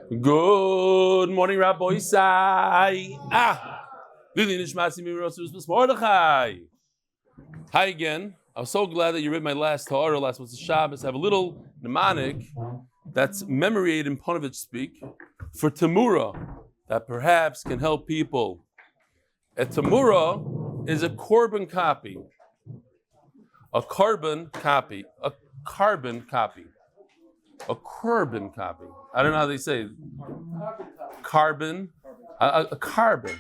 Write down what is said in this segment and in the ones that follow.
Good morning, Rabbi Isai. Lili Nishmasi Mirosus Mordechai. Hi again. I was so glad that you read my last Torah. Last was the Shabbos. I have a little mnemonic that's memory aid in Ponovich speak for Tamura that perhaps can help people. A Tamura is a korban copy. A carbon copy. A carbon copy. A carbon copy. I don't know how they say it. Carbon. A carbon.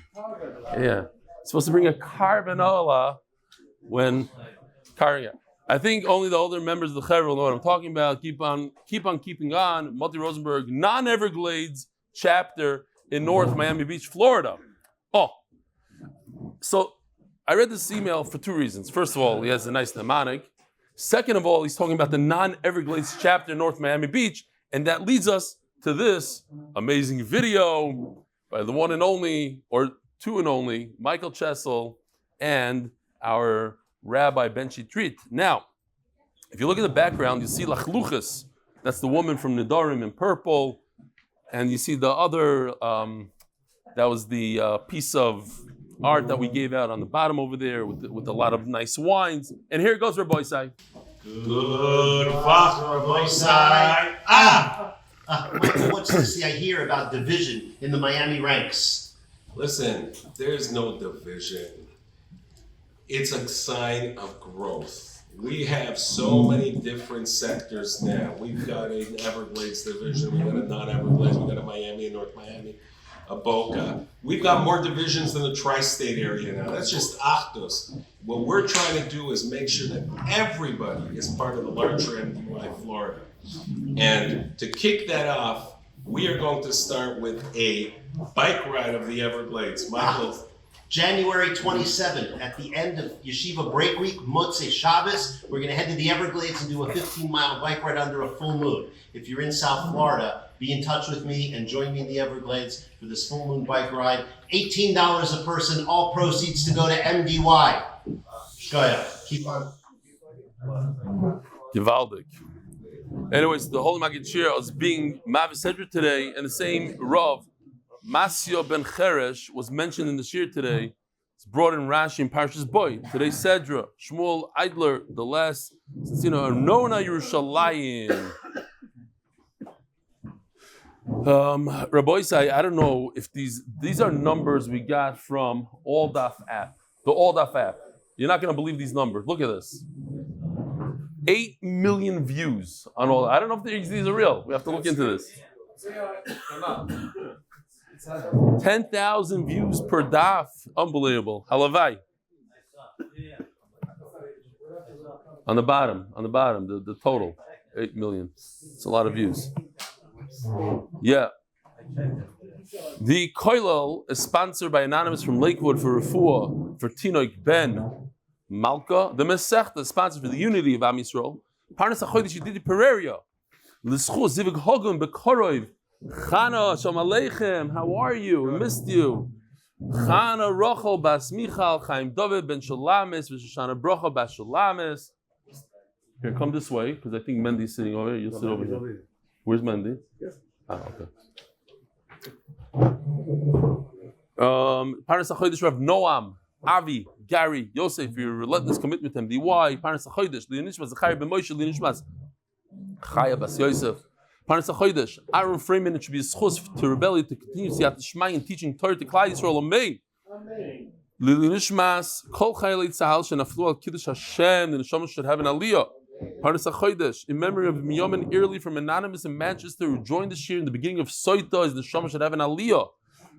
Yeah. It's supposed to bring a carbanola when I think only the older members of the Chevra will know what I'm talking about. Keep on keeping on. Multi Rosenberg, non-Everglades chapter in North Miami Beach, Florida. So I read this email for two reasons. First of all, he has a nice mnemonic. Second of all, he's talking about the non-Everglades chapter in North Miami Beach, and that leads us to this amazing video by the one and only, or two and only, Michael Chesel and our Rabbi Ben Shitrit. Now, if you look at the background, you see Lachluchas. That's the woman from Nidarim in purple, and you see the other. That was the piece of art that we gave out on the bottom over there with a lot of nice wines. And here it goes, Rabbi Isai. Good Rabbi Isai. Michael, what's this I hear about division in the Miami ranks? Listen, there's no division. It's a sign of growth. We have so many different sectors now. We've got an Everglades division, we've got a non-Everglades, we've got a Miami and North Miami, a Boca. We've got more divisions than the tri-state area now. That's just Achdus. What we're trying to do is make sure that everybody is part of the larger MDY Florida. And to kick that off, we are going to start with a bike ride of the Everglades. Michael. January 27th, at the end of Yeshiva break week, Motzei Shabbos, we're going to head to the Everglades and do a 15-mile bike ride under a full moon. If you're in South Florida, be in touch with me and join me in the Everglades for this full moon bike ride. $18 a person, all proceeds to go to MDY. Chaya, keep on. Givaldik. Anyways, the Holy Maggid Shir is being Mavis Hedra today, and the same Rav Masio ben Cheresh was mentioned in the Shir today. It's brought in Rashi in Parshas Boy. Today's Sedra, Shmuel Eidler, the last, since Nona Yerushalayim. Rabbi Isai, I don't know if these are numbers we got from All Daf app. The All Daf app. You're not going to believe these numbers. Look at this. 8 million views on all. I don't know if these are real. We have to look into this. 10,000 views per daf. Unbelievable. Halavai. On the bottom, the total. 8 million. It's a lot of views. Yeah. The Koilel is sponsored by Anonymous from Lakewood for Refuah for Tinoik Ben Malka. The Masechta is sponsored for the unity of Am Yisrael. Parnas HaChodesh Yedidya Pereira. Lizchut zivug Hogun b'Korov. Chana, Shalom Aleichem, how are you? We missed you. Chana Rochel Bas Michal, Chaim David Ben Sholamis, ושושנה Brocha Bas Sholamis. Here, come this way, because I think Mendy's sitting over here. You'll sit over here. Where's Mendy? Yes. Okay. Parnas HaChodesh Rav Noam, Avi, Gary, Yosef, your relentless commitment to MDY. Parnas HaChodesh, Linishmas, Zechrya Ben Moshe, Linishmas, Chaya Bas Yosef. Parnas HaChodesh, Ahron Fraiman, it should be a zchusim to rebel, to continue Siyat Shmai and teaching Torah to Klal Yisroel. Amen. Linishmas, Kol Chayalei Tzahal, Shenaflu al Kiddush Hashem, the Neshama should have an aliyah. Parnas HaChodesh, in memory of Binyomin Airley from Anonymous in Manchester, who joined this year in the beginning of Soita, as the Neshama should have an aliyah.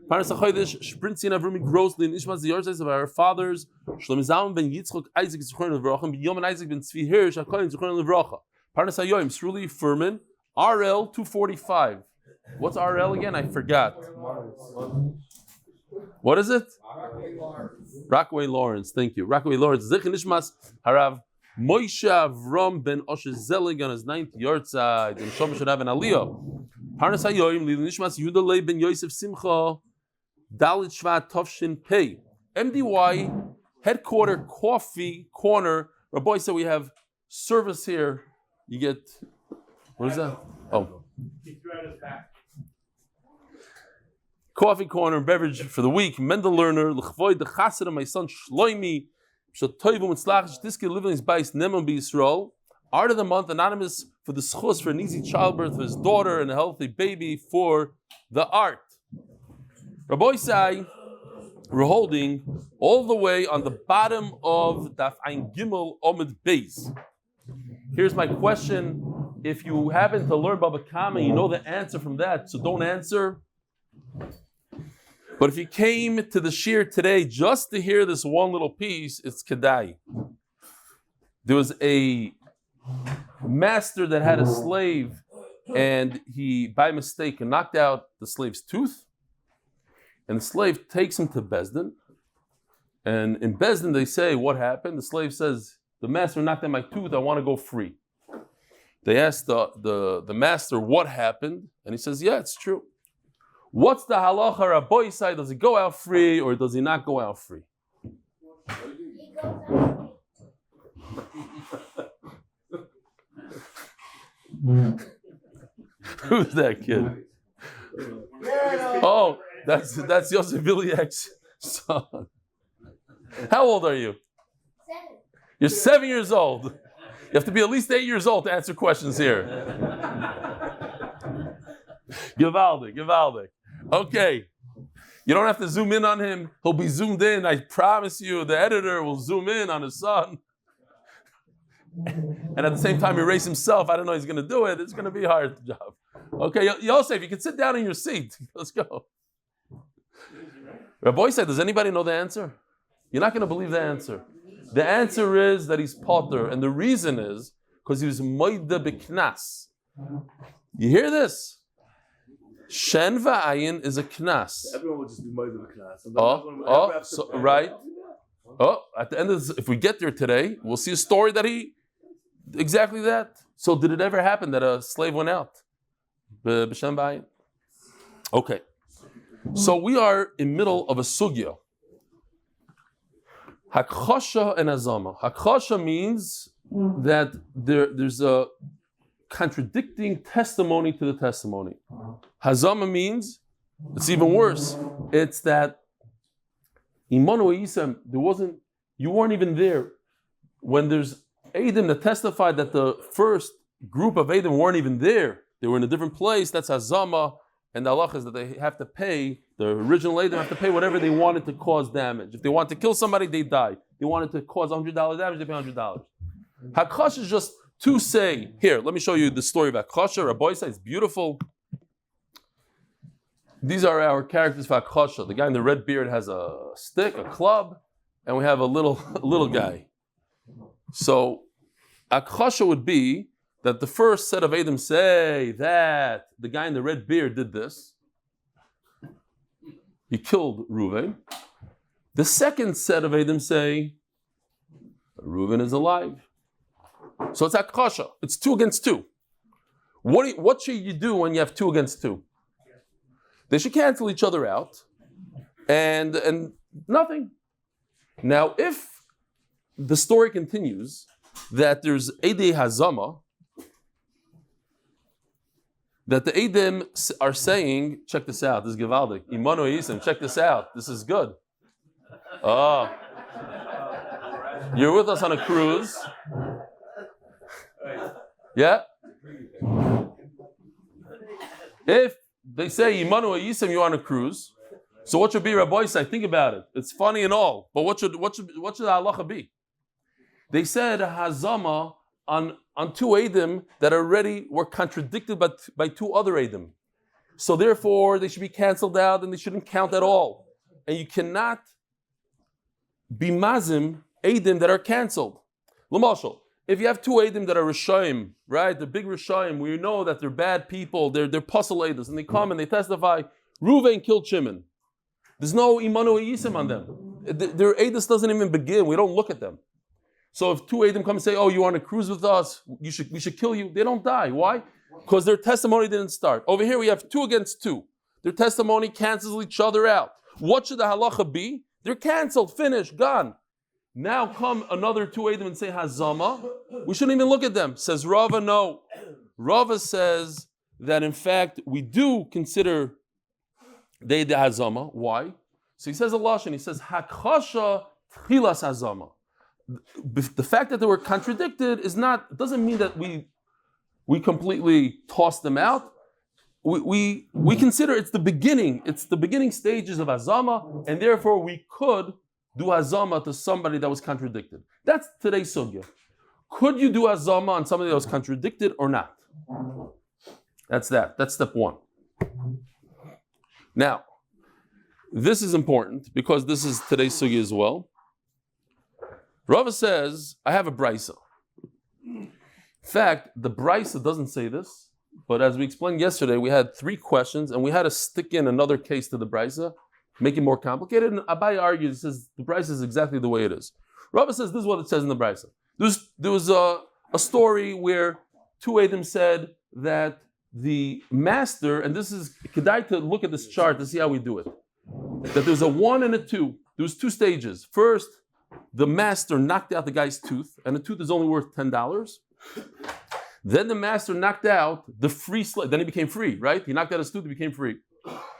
Parnas HaChodesh, Shprintzy and Avrumie Gross, Linishmas, the Yosef of our fathers, Shlomi ben Yitzchok, Isaac, Zchorna Levracha, and Binyomin Isaac ben Tzvi Hirsch, HaKoyin, Zchorna Levracha. Parnas HaYoim, Sruli Furman, RL 245. What's RL again? I forgot. What is it? Rockaway Lawrence. Thank you. Rockaway Lawrence. Zech Nishmas Harav Moshe Avram ben Osher Zelig on his 9th yahrzeit. And Shom should have an aliyah. Parnas HaYoim Li Nishmas Yudalei ben Yosef Simcha Dalit Shvat Tovshin Pei. MDY headquarter coffee corner. Rabbi said we have service here. You get. What is that? Oh. Coffee corner and beverage for the week. Mendel learner, l'chvoid the chassid of my son Shloimi, shatoivu mitzlach shtiske living his bais Am Yisrael. Art of the month, anonymous for the zchus for an easy childbirth for his daughter and a healthy baby for the art. Rabbi Sai, we're holding all the way on the bottom of Daf Gimel Amud Beis. Here's my question. If you happen to learn Bava Kama, you know the answer from that, so don't answer. But if you came to the shir today just to hear this one little piece, it's kedai. There was a master that had a slave, and he, by mistake, knocked out the slave's tooth. And the slave takes him to Bezdin. And in Bezdin, they say, what happened? The slave says, the master knocked out my tooth, I want to go free. They asked the master what happened, and he says, yeah, it's true. What's the halacha Rabbi side? Does he go out free or does he not go out free? Who's that kid? Oh, that's Yosef Biliak's son. How old are you? 7. You're 7 years old. You have to be at least 8 years old to answer questions here. Givaldic. Okay. You don't have to zoom in on him. He'll be zoomed in. I promise you, the editor will zoom in on his son. And at the same time erase himself. I don't know he's going to do it. It's going to be a hard job. Okay, Yosef, you can sit down in your seat. Let's go. Rabbi said, does anybody know the answer? You're not going to believe the answer. The answer is that he's potter. And the reason is because he was moide b'knas. You hear this? Shen va'ayin is a knas. Everyone would just be moide b'knas. Right. At the end of this, if we get there today, we'll see a story that exactly that. So did it ever happen that a slave went out? B'shen va'ayin. Okay. So we are in middle of a sugya. Hakchasha and azama. Hakchasha means that there's a contradicting testimony to the testimony. Hazama means it's even worse. It's that Imanu Yisem, you weren't even there. When there's Eidim that testified that the first group of Eidim weren't even there, they were in a different place, that's Hazama, and the halach is that they have to pay, the original Eidim have to pay whatever they wanted to cause damage. If they wanted to kill somebody, they die. They wanted to cause $100 damage, they pay $100. Hakchash is just to say, here, let me show you the story of Hakchasha. Rabbi says it's beautiful. These are our characters for Hakchasha. The guy in the red beard has a stick, a club, and we have a little guy. So Hakchasha would be that the first set of Eidim say that the guy in the red beard did this. He killed Reuven. The second set of Eidim say Reuven is alive. So it's Hakchasha. It's 2 against 2. What should you do when you have 2 against 2? They should cancel each other out and nothing. Now, if the story continues that there's Eidei Hazama, that the Eidim are saying, check this out, this is Givaldic, Imanu Yisem, check this out, this is good. Oh, you're with us on a cruise. Yeah? If they say Imanu Yisem, you're on a cruise, so what should be Rabbi say? Think about it. It's funny and all, but what should the halacha be? They said Hazama on 2 Eidim that already were contradicted by 2 other Eidim. So therefore, they should be canceled out and they shouldn't count at all. And you cannot be mazim Eidim that are canceled. L'mashal, if you have 2 Eidim that are Rishayim, right, the big Rishayim, we know that they're bad people, they're puzzle Eidos, and they come and they testify, Reuven killed Shimon. There's no Imanu Yisim on them. Their Eidos doesn't even begin, we don't look at them. So if 2 Eidim come and say, oh, you want to cruise with us, we should kill you, they don't die. Why? Because their testimony didn't start. Over here we have 2 against 2. Their testimony cancels each other out. What should the halacha be? They're canceled, finished, gone. Now come another 2 Eidim and say Hazama. We shouldn't even look at them. Says Rava, no. Rava says that in fact we do consider They the hazama. Why? So he says a lashon. He says hakchasha tchilas hazama. The fact that they were contradicted doesn't mean that we completely toss them out. We consider it's the beginning. It's the beginning stages of hazama, and therefore we could do hazama to somebody that was contradicted. That's today's sugya. Could you do hazama on somebody that was contradicted or not? That's that. That's step one. Now, this is important because this is today's sugya as well. Rava says, I have a brisa. In fact, the brisa doesn't say this, but as we explained yesterday, we had 3 questions and we had to stick in another case to the brisa, make it more complicated. And Abai argues, he says, the brisa is exactly the way it is. Rava says, this is what it says in the brisa. There was a story where 2 Edom said that the master, and this is kedai to look at this chart to see how we do it, that there's a 1 and a 2. There was 2 stages. First, the master knocked out the guy's tooth, and the tooth is only worth $10. Then the master knocked out the free slave. Then he became free, right? He knocked out his tooth, he became free.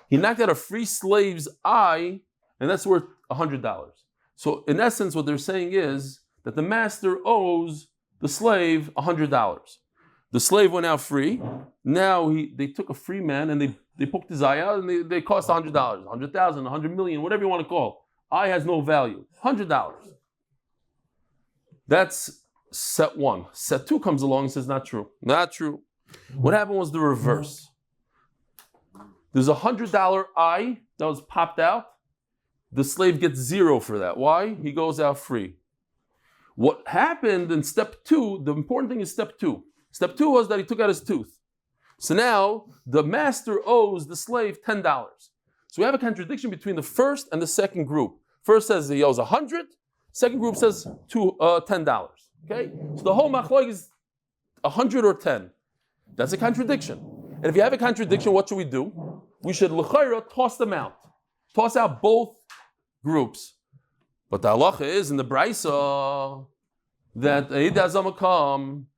He knocked out a free slave's eye, and that's worth $100. So in essence, what they're saying is that the master owes the slave $100. The slave went out free. Now they took a free man and they poked his eye out, and they cost $100, $100,000, $100 million, whatever you want to call it. Eye has no value. $100. That's set 1. Set 2 comes along and says, not true. Not true. What happened was the reverse. There's a $100 eye that was popped out. The slave gets 0 for that. Why? He goes out free. What happened in step 2, the important thing is step 2. Step 2 was that he took out his tooth. So now the master owes the slave $10. So we have a contradiction between the first and the second group. First says he owes 100. Second group says $10. Okay, so the whole machlok is 100 or 10. That's a contradiction. And if you have a contradiction, what should we do? We should l'chayra toss them out, toss out both groups. But the halacha is in the brisa that Yedidya Pereira come,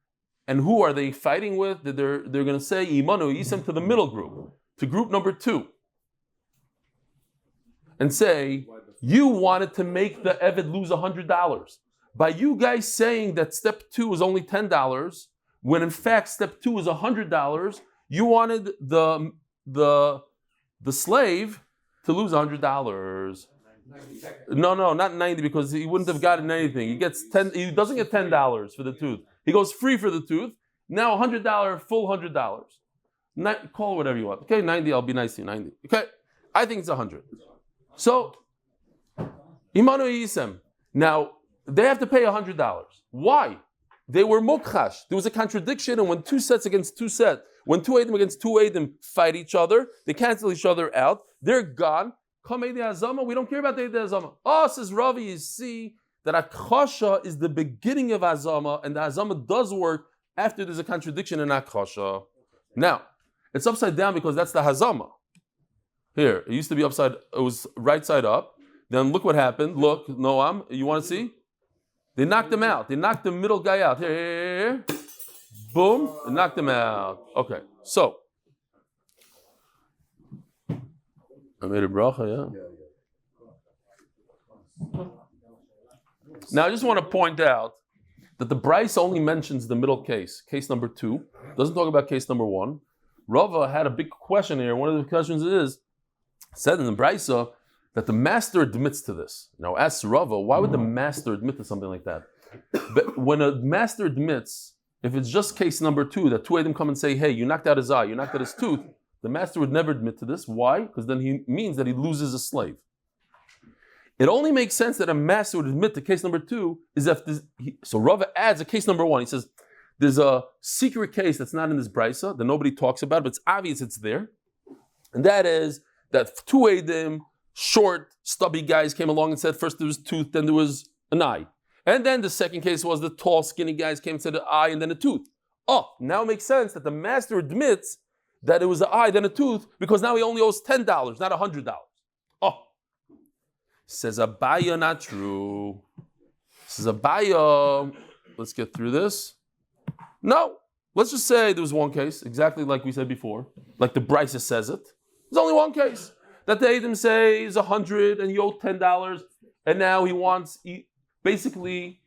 and who are they fighting with? That they're going to say imanu yisem to the middle group, to group number 2, and say you wanted to make the Eved lose $100 by you guys saying that step 2 is only $10, when in fact step 2 is $100. You wanted the slave to lose $100. No, not 90, because he wouldn't have gotten anything. He gets 10. He doesn't get $10 for the tooth. He goes free for the tooth. Now $100, full $100. Call it whatever you want. Okay, 90. I'll be nice to you. 90. Okay, I think it's 100. So, Imanu Yisem. Now they have to pay $100. Why? They were mukhash. There was a contradiction, and when 2 sets against 2 sets, when 2 Edom against 2 Edom fight each other, they cancel each other out. They're gone. Come Yedidya Pereira, we don't care about the Yedidya Pereira. Oh, says Ravi, you see that Akasha is the beginning of Azama, and the Azama does work after there's a contradiction in Akasha. Now, it's upside down because that's the Hazama. Here, it used to be upside, it was right side up. Then look what happened. Look, Noam, you want to see? They knocked him out. They knocked the middle guy out. Here. Boom, they knocked him out. Okay, so. I made a bracha, yeah. Now I just want to point out that the Bryce only mentions the middle case number 2. Doesn't talk about case number 1. Rava had a big question here. One of the questions is, said in the Bryce that the master admits to this. Now ask Rava, why would the master admit to something like that? But when a master admits, if it's just case number 2, that 2 Edom come and say, hey, you knocked out his eye, you knocked out his tooth, the master would never admit to this. Why? Because then he means that he loses a slave. It only makes sense that a master would admit to case number 2 is if this, so Rava adds a case number 1. He says, there's a secret case that's not in this brisa that nobody talks about, but it's obvious it's there. And that is that 2 Edom, short, stubby guys came along and said first there was tooth, then there was an eye. And then the second case was the tall, skinny guys came and said the eye and then a tooth. Oh, now it makes sense that the master admits that it was an eye, then a tooth, because now he only owes $10, not $100. Oh. Says Abaya, not true. Says Abaya, let's get through this. No, let's just say there was one case, exactly like we said before, like the Brisa says it. There's only one case. that the Eidim say is 100 and he owed $10, and now he wants, basically,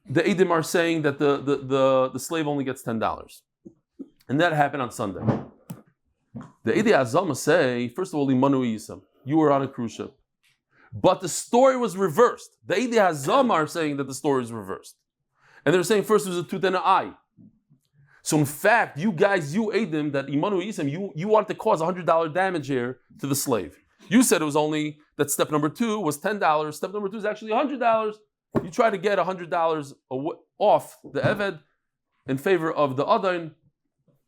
the Eidim are saying that the slave only gets $10. And that happened on Sunday. The Yedidya Azama say, first of all, you were on a cruise ship. But the story was reversed. The Yedidya Azama are saying that the story is reversed. And they're saying first it was a tooth and an eye. So in fact, you Eidim, that Imanu Yisam, you wanted to cause $100 damage here to the slave. You said it was only that step number 2 was $10. Step number 2 is actually $100. You try to get $100 off the Eved in favor of the Adon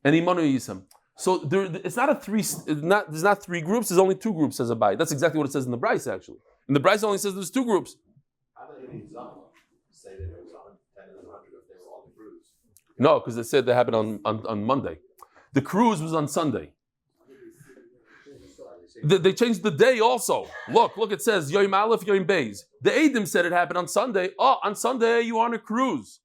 and Imanu Yisam. So there's not 3 groups, there's only 2 groups, says Abai. That's exactly what it says in the Bryce, actually. In the Bryce only says there's 2 groups. How did the say that it was 110 and 100 if they were on the cruise? No, because they said that happened on Monday. The cruise was on Sunday. They changed the day also. Look, it says Yom Aleph, Yom Beis. The Eidim said it happened on Sunday. Oh, on Sunday you are on a cruise.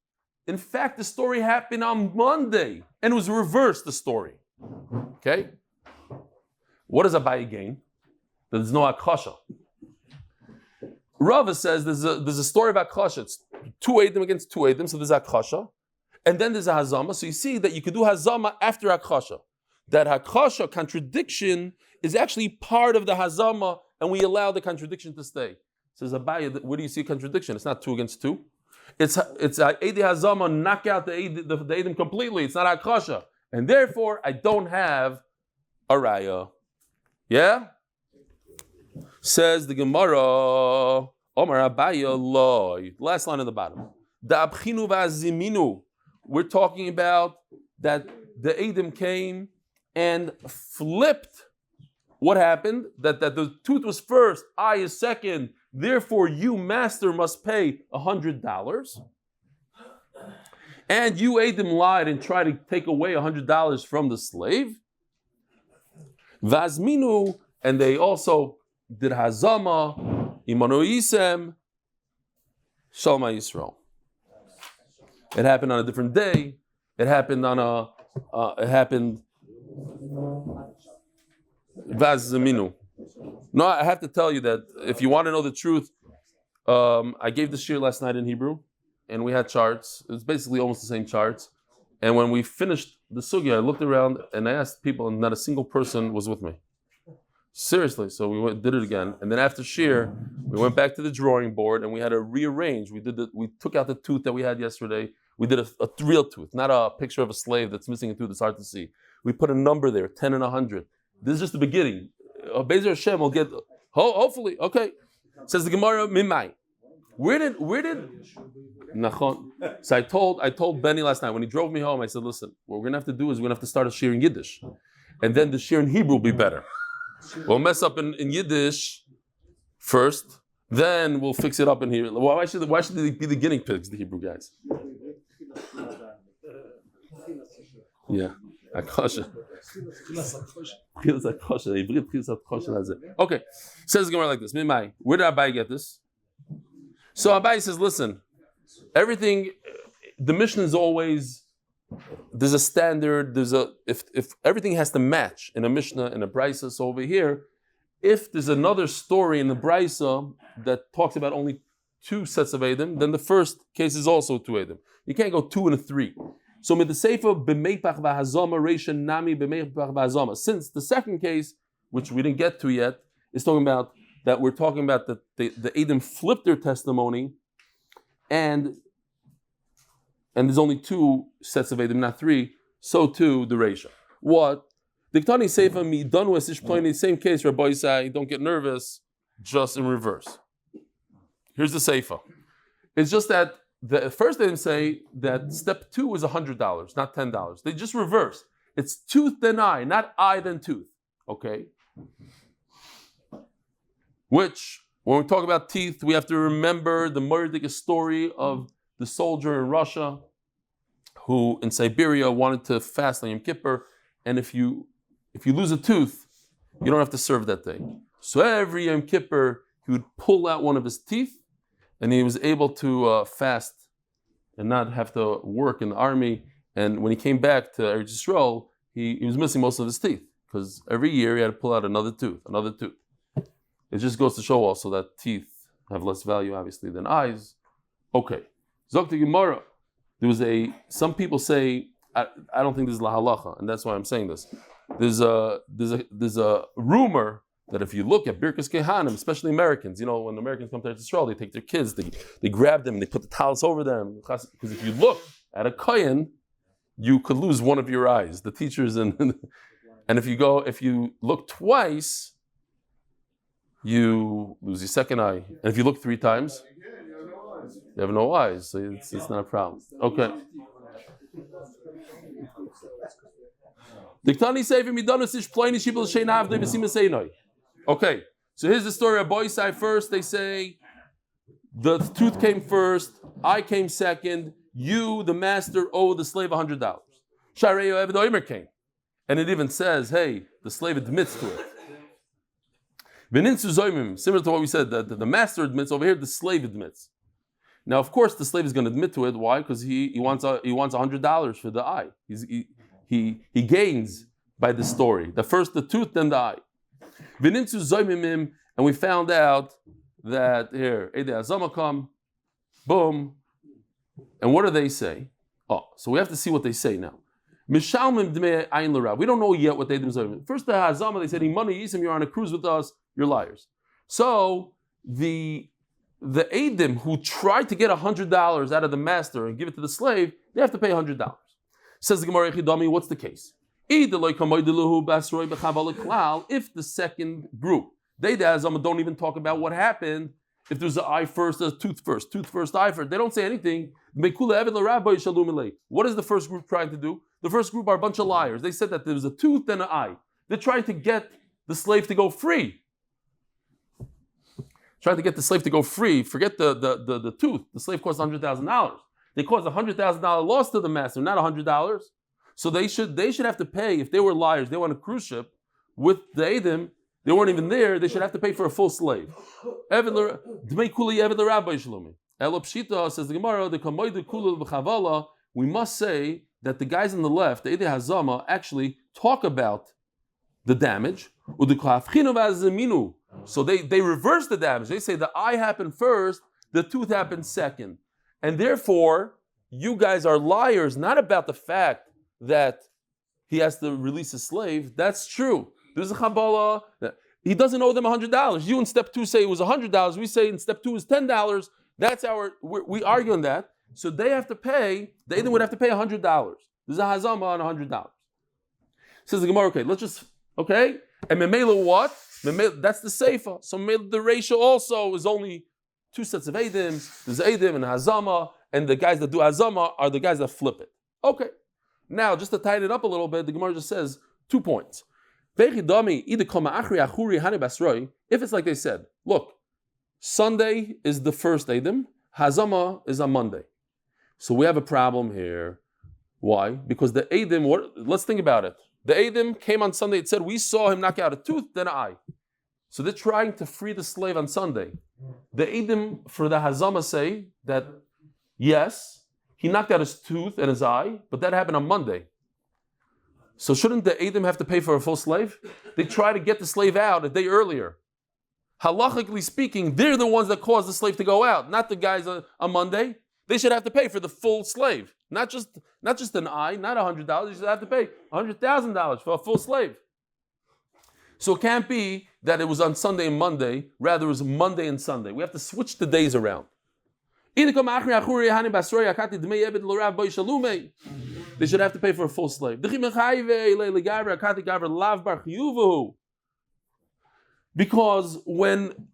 In fact, the story happened on Monday, and it was reversed, the story. Okay? What does Abai gain? There's no Akasha. Rava says there's a story of Akasha. It's 2 Eidim against 2 Eidim, so there's Akasha. And then there's a Hazama. So you see that you could do Hazama after Akasha. That Akasha contradiction is actually part of the Hazama, and we allow the contradiction to stay. Says Abai, where do you see contradiction? It's not 2 against 2. It's Eidi Hazama, knock out the Eidim completely. It's not Akasha. And therefore, I don't have a Raya. Yeah? Says the Gemara, Omar Abaya loy. Last line at the bottom. Da abchinu v'aziminu. We're talking about that the Eidim came and flipped what happened, that the tooth was first, eye is second, therefore you, master, must pay $100. And you, Eidim, lied and tried to take away $100 from the slave. Vazminu, and they also did Hazama, Imanu Yisem, Am Yisrael. It happened on a different day. It happened Vazminu. No, I have to tell you that if you want to know the truth, I gave the shir last night in Hebrew, and we had charts. It was basically almost the same charts. And when we finished the sugya, I looked around and I asked people, and not a single person was with me. Seriously, so we did it again. And then after shir, we went back to the drawing board and we had to rearrange. We took out the tooth that we had yesterday. We did a real tooth, not a picture of a slave that's missing a tooth. It's hard to see. We put a number there, 10 and 100. This is just the beginning. Bezer Hashem will get, hopefully, okay. Says the Gemara, Mimai. Where did Nachon? So I told Benny last night when he drove me home. I said, listen, what we're gonna have to do is we're gonna have to start a shir in Yiddish, and then the shir in Hebrew will be better. We'll mess up in Yiddish first, then we'll fix it up in Hebrew. Why should they be the guinea pigs, the Hebrew guys? Yeah, Akasha. Okay, says the Gemara like this. Mimai, where did Abai get this? So Abai says, listen, everything, the Mishnah is always, there's a standard, if everything has to match in a Mishnah and a Brisa. So over here, if there's another story in the Brisa that talks about only 2 sets of Eidim, then the first case is also 2 Eidim. You can't go 2 and a 3. So with the Sefer b'meipach v'hazama reisha nami b'meipach v'hazama. Since the second case, which we didn't get to yet, is talking about that we're talking about that the Eidim flipped their testimony, and there's only 2 sets of Eidim, not 3. So too the reisha. What? Diktani Sefer mi donu esish ploini. Same case. Rabbi Yisai, don't get nervous. Just in reverse. Here's the Sefer. It's just that. The first they didn't say that step 2 is $100, not $10. They just reverse. It's tooth then eye, not eye then tooth. Okay? Which, when we talk about teeth, we have to remember the murdic story of the soldier in Russia who in Siberia wanted to fast on Yom Kippur, and if you lose a tooth, you don't have to serve that day. So every Yom Kippur, he would pull out one of his teeth, and he was able to fast and not have to work in the army. And when he came back to Eretz Yisrael, he was missing most of his teeth because every year he had to pull out another tooth. It just goes to show also that teeth have less value, obviously, than eyes. Okay. Zok Gemara. Some people say, I don't think this is la halacha, and that's why I'm saying this. There's a rumor that if you look at Birkas Kehanim, especially Americans, when Americans come to Israel, they take their kids, they grab them, and they put the towels over them. Because if you look at a kohen, you could lose one of your eyes. The teachers and if you look twice, you lose your second eye. And if you look 3 times, you have no eyes, so it's not a problem. Okay. Okay, so here's the story of Boisai first. They say the tooth came first, I came second, you, the master, owe the slave $100. Shariyo Eved Oimer came. And it even says, hey, the slave admits to it. Similar to what we said, that the master admits, over here the slave admits. Now, of course, the slave is going to admit to it. Why? Because he wants $100 for the eye. He gains by the story. First the tooth, then the eye. And we found out that here, Eidei Azama come, boom. And what do they say? Oh, so we have to see what they say now. We don't know yet what they did. First, the Hazama, they said, you're on a cruise with us, you're liars. So the Eidim who tried to get $100 out of the master and give it to the slave, they have to pay $100. Says the Gemara, what's the case? If the second group, they don't even talk about what happened, if there's an eye first, a tooth first, eye first, they don't say anything. What is the first group trying to do? The first group are a bunch of liars. They said that there was a tooth and an eye. They're trying to get the slave to go free. Trying to get the slave to go free. Forget the tooth. The slave costs $100,000. They caused a $100,000 loss to the master, not $100. So they should have to pay, if they were liars, they were on a cruise ship with the Eidim, they weren't even there, they should have to pay for a full slave. Elopshita says the Gemara, we must say that the guys on the left, the Eidei Hazama, actually talk about the damage. So they reverse the damage. They say the eye happened first, the tooth happened second. And therefore, you guys are liars, not about the fact that he has to release his slave. That's true. There's a Kabbalah. He doesn't owe them $100. You in step 2 say it was $100. We say in step 2 is $10. That's we argue on that. So they have to pay, the Eidim would have to pay $100. There's a Hazama on $100. Says the Gemara, okay. And Memela what? That's the Seifa. So the ratio also is only 2 sets of Eidim. There's Eidim and Hazama, and the guys that do Hazama are the guys that flip it. Okay. Now, just to tighten it up a little bit, the Gemara just says 2 points. If it's like they said, look, Sunday is the first Eidim, Hazama is on Monday. So we have a problem here. Why? Because the Eidim, let's think about it. The Eidim came on Sunday, it said, we saw him knock out a tooth, then an eye. So they're trying to free the slave on Sunday. The Eidim for the Hazama say that, yes, he knocked out his tooth and his eye, but that happened on Monday. So shouldn't the Eidim have to pay for a full slave? They try to get the slave out a day earlier. Halachically speaking, they're the ones that caused the slave to go out, not the guys on Monday. They should have to pay for the full slave, not just an eye, not $100. They should have to pay $100,000 for a full slave. So it can't be that it was on Sunday and Monday, rather it was Monday and Sunday. We have to switch the days around. They should have to pay for a full slave. Because when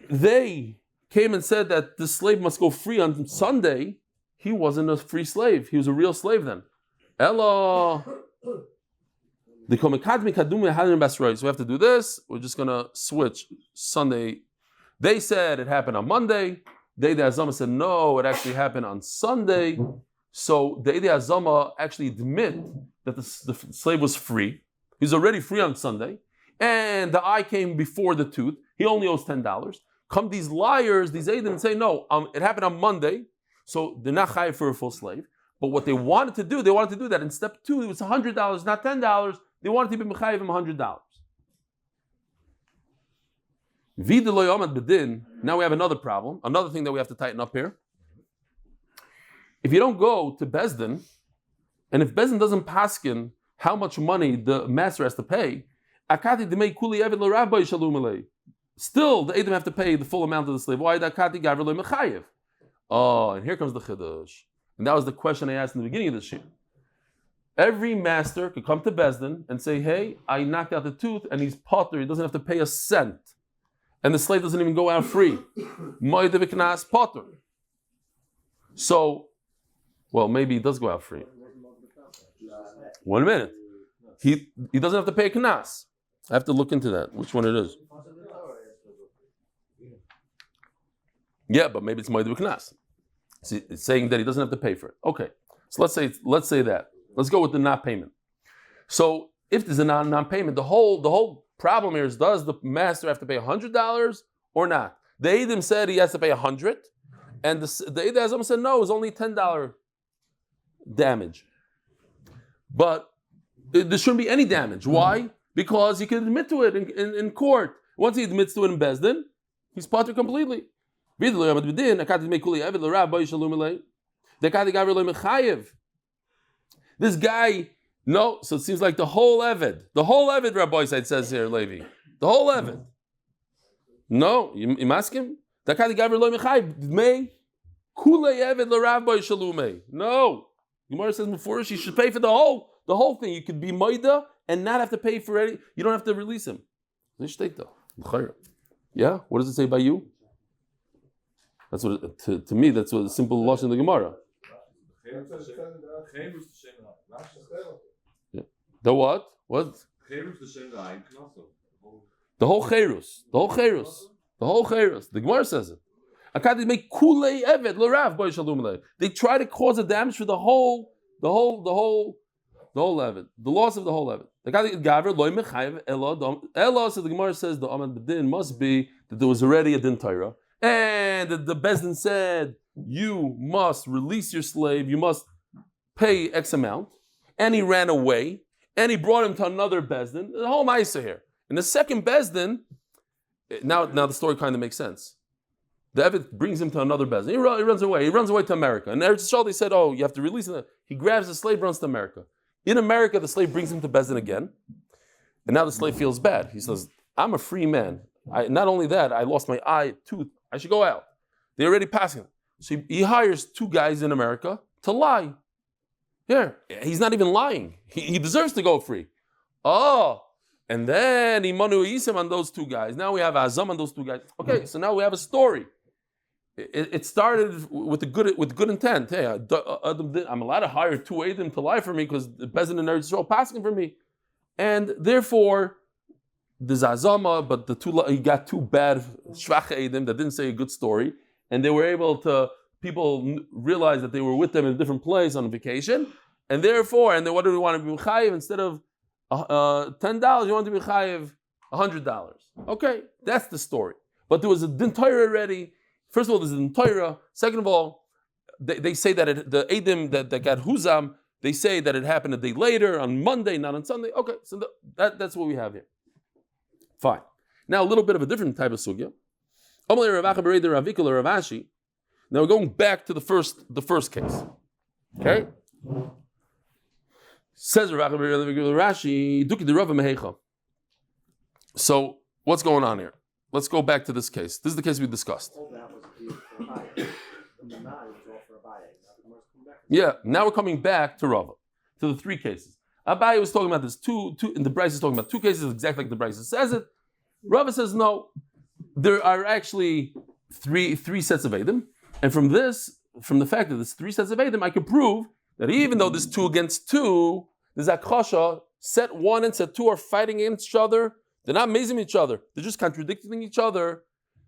they came and said that the slave must go free on Sunday, he wasn't a free slave. He was a real slave then. Ella. So we have to do this. We're just going to switch Sunday. They said it happened on Monday. The Eidei Hazama said, no, it actually happened on Sunday. So the Eidei Hazama actually admit that the slave was free. He's already free on Sunday. And the eye came before the tooth. He only owes $10. Come these liars, these Eidim, and say, no, it happened on Monday. So they're not chayav for a full slave. But what they wanted to do that in step 2, it was $100, not $10. They wanted to be mechayev him $100. Vida lo yomad bedin. Now we have another problem. Another thing that we have to tighten up here. If you don't go to Bezdin, and if Bezdin doesn't paskin how much money the master has to pay, akati demei kuli eved l'rabbai shalom alei. Still, the Edom have to pay the full amount of the slave. Why? Akati gaver lo mechayev. Oh, and here comes the chiddush. And that was the question I asked in the beginning of the shir. Every master could come to Bezdin and say, hey, I knocked out the tooth and he's potter, he doesn't have to pay a cent. And the slave doesn't even go out free. Potter. So, well, maybe he does go out free. 1 minute. He doesn't have to pay a knas. I have to look into that, which one it is. Yeah, but maybe it's Moed Knas. It's saying that he doesn't have to pay for it. Okay, so let's say that. Let's go with the not payment. So if there's a non-payment, the whole problem here is, does the master have to pay $100 or not? The Eidim said he has to pay $100, and the Eidim Azam said no, it's only $10 damage. But there shouldn't be any damage. Why? Because he can admit to it in court. Once he admits to it in Bezdin, he's potter completely. This guy, no, so it seems like the whole Eved, Rabbi Said says here, Levi. The whole Eved. No, you ask him? No. Gemara says before you should pay for the whole thing. You could be Maida and not have to pay for any, you don't have to release him. Yeah? What does it say by you? That's what to me, that's what the simple lashon in the Gemara. Yeah. The what? What? The whole cherus. The Gemara says it. They try to cause a damage for the whole Eved. The loss of the whole Eved. So the Gemara says the Amud Beis must be that there was already a din Torah. And the Bezdin said, you must release your slave, you must pay X amount. And he ran away, and he brought him to another Bezdin. The whole Maisa here. In the second Bezdin, now the story kind of makes sense. The Eved brings him to another Bezdin. He runs away. He runs away to America. And Eretz Yisrael, they said, oh, you have to release him. He grabs the slave, runs to America. In America, the slave brings him to Bezdin again. And now the slave feels bad. He says, I'm a free man. Not only that, I lost my eye, tooth. I should go out. They're already passing. So he hires 2 guys in America to lie. Here, he's not even lying. He deserves to go free. Oh, and then he manu yisim on those 2 guys. Now we have azam on those 2 guys. Okay, so now we have a story. It started with good intent. Hey, I'm allowed to hire 2 Eidim to lie for me because the Bezdin and Eretz Yisrael passing for me, and therefore there's azama. But he got 2 bad shvach Eidim that didn't say a good story, and they were able to. People realized that they were with them in a different place on vacation, and therefore, and then what do we want to be chayiv instead of $10? You want to be chayiv $100. Okay, that's the story. But there was a din Torah already. First of all, there's a din Torah. Second of all, they say that the Eidim that got huzam, they say that it happened a day later on Monday, not on Sunday. Okay, so that's what we have here. Fine. Now a little bit of a different type of sugya. Now we're going back to the first case. Okay? Says Rashi, Duki the Rava Mehecha. So what's going on here? Let's go back to this case. This is the case we discussed. Yeah, now we're coming back to Rava, to the 3 cases. Abaye was talking about this two, and the Bryce is talking about 2 cases exactly like the Bryce says it. Rava says no, there are actually three sets of Eidim. And from the fact that there's 3 sets of Eidim, I can prove that even though there's 2 against 2, there's Akasha, set 1 and set 2 are fighting against each other. They're not amazing each other. They're just contradicting each other.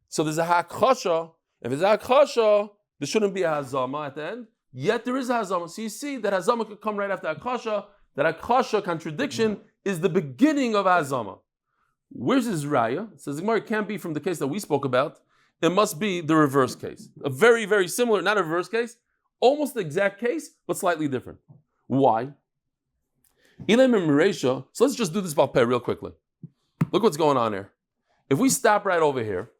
So there's a Hakasha. If there's a Hakasha, there shouldn't be a Hazama at the end. Yet there is a Hazama. So you see that Hazama could come right after Akasha. That Akasha contradiction is the beginning of Hazama. Where's his Raya? It says it can't be from the case that we spoke about. It must be the reverse case. A very, very similar, not a reverse case, almost the exact case, but slightly different. Why? So let's just do this balpeh real quickly. Look what's going on here. If we stop right over here,